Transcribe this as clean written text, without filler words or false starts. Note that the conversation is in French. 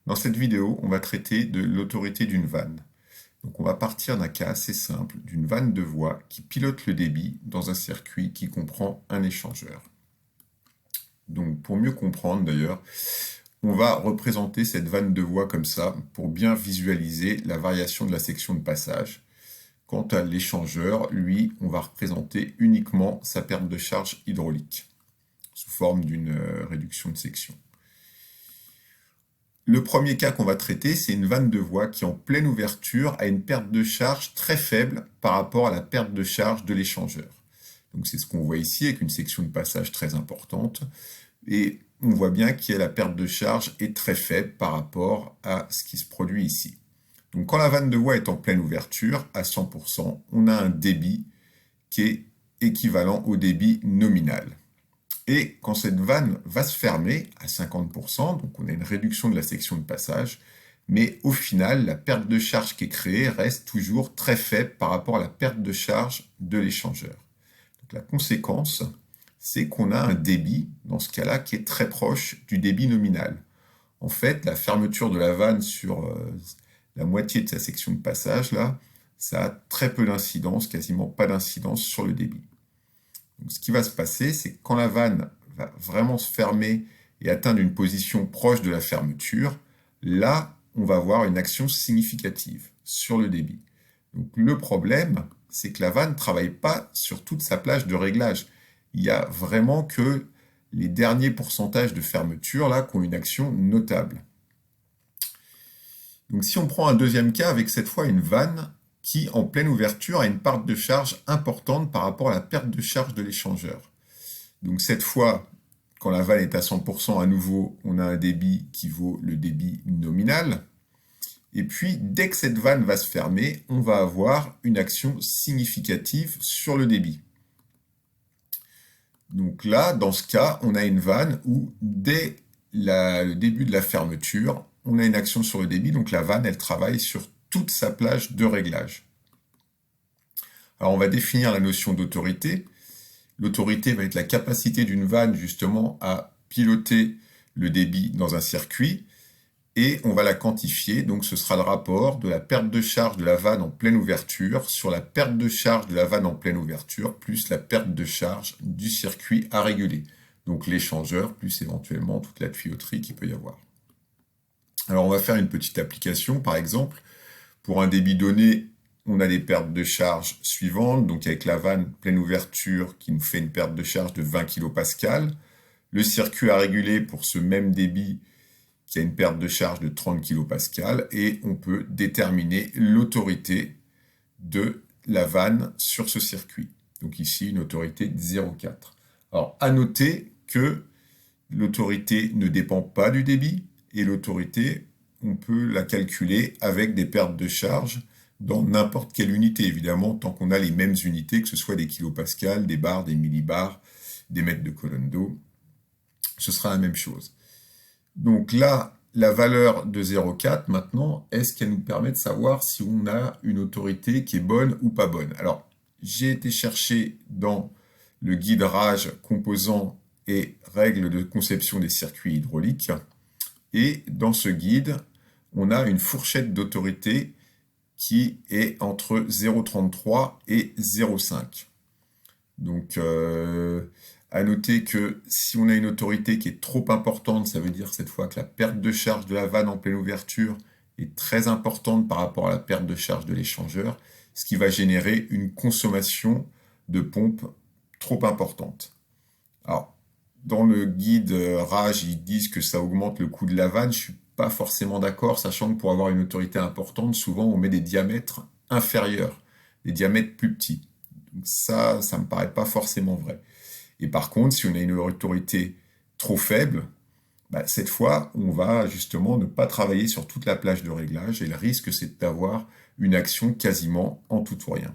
Dans cette vidéo, on va traiter de l'autorité d'une vanne. Donc on va partir d'un cas assez simple, d'une vanne de voix qui pilote le débit dans un circuit qui comprend un échangeur. Donc pour mieux comprendre d'ailleurs, on va représenter cette vanne de voix comme ça pour bien visualiser la variation de la section de passage. Quant à l'échangeur, lui, on va représenter uniquement sa perte de charge hydraulique sous forme d'une réduction de section. Le premier cas qu'on va traiter, c'est une vanne de voie qui, en pleine ouverture, a une perte de charge très faible par rapport à la perte de charge de l'échangeur. Donc c'est ce qu'on voit ici avec une section de passage très importante. Et on voit bien que la perte de charge est très faible par rapport à ce qui se produit ici. Donc quand la vanne de voie est en pleine ouverture, à 100%, on a un débit qui est équivalent au débit nominal. Et quand cette vanne va se fermer à 50%, donc on a une réduction de la section de passage, mais au final, la perte de charge qui est créée reste toujours très faible par rapport à la perte de charge de l'échangeur. Donc la conséquence, c'est qu'on a un débit, dans ce cas-là, qui est très proche du débit nominal. En fait, la fermeture de la vanne sur la moitié de sa section de passage, là, ça a très peu d'incidence, quasiment pas d'incidence sur le débit. Donc, ce qui va se passer, c'est que quand la vanne va vraiment se fermer et atteindre une position proche de la fermeture, là, on va avoir une action significative sur le débit. Donc, le problème, c'est que la vanne ne travaille pas sur toute sa plage de réglage. Il n'y a vraiment que les derniers pourcentages de fermeture là, qui ont une action notable. Donc, si on prend un deuxième cas avec cette fois une vanne qui, en pleine ouverture, a une part de charge importante par rapport à la perte de charge de l'échangeur. Donc cette fois, quand la vanne est à 100%, à nouveau, on a un débit qui vaut le débit nominal. Et puis, dès que cette vanne va se fermer, on va avoir une action significative sur le débit. Donc là, dans ce cas, on a une vanne où, dès le début de la fermeture, on a une action sur le débit, donc la vanne, elle travaille sur toute sa plage de réglage. Alors on va définir la notion d'autorité. L'autorité va être la capacité d'une vanne justement à piloter le débit dans un circuit et on va la quantifier. Donc ce sera le rapport de la perte de charge de la vanne en pleine ouverture sur la perte de charge de la vanne en pleine ouverture plus la perte de charge du circuit à réguler. Donc l'échangeur plus éventuellement toute la tuyauterie qu'il peut y avoir. Alors on va faire une petite application par exemple. Pour un débit donné, on a des pertes de charge suivantes, donc avec la vanne pleine ouverture qui nous fait une perte de charge de 20 kPa, le circuit à réguler pour ce même débit qui a une perte de charge de 30 kPa, et on peut déterminer l'autorité de la vanne sur ce circuit. Donc ici, une autorité de 0,4. Alors, à noter que l'autorité ne dépend pas du débit, et l'autorité, on peut la calculer avec des pertes de charge dans n'importe quelle unité, évidemment, tant qu'on a les mêmes unités, que ce soit des kilopascals, des bars, des millibars, des mètres de colonne d'eau, ce sera la même chose. Donc là, la valeur de 0,4, maintenant, est-ce qu'elle nous permet de savoir si on a une autorité qui est bonne ou pas bonne? Alors, j'ai été chercher dans le guide RAGE composants et règles de conception des circuits hydrauliques, et dans ce guide, on a une fourchette d'autorité qui est entre 0,33 et 0,5. Donc, à noter que si on a une autorité qui est trop importante, ça veut dire cette fois que la perte de charge de la vanne en pleine ouverture est très importante par rapport à la perte de charge de l'échangeur, ce qui va générer une consommation de pompe trop importante. Alors, dans le guide RAGE, ils disent que ça augmente le coût de la vanne. Je ne suis pas forcément d'accord, sachant que pour avoir une autorité importante, souvent on met des diamètres inférieurs, des diamètres plus petits. Donc ça ne me paraît pas forcément vrai. Et par contre, si on a une autorité trop faible, cette fois, on va justement ne pas travailler sur toute la plage de réglage et le risque, c'est d'avoir une action quasiment en tout ou rien.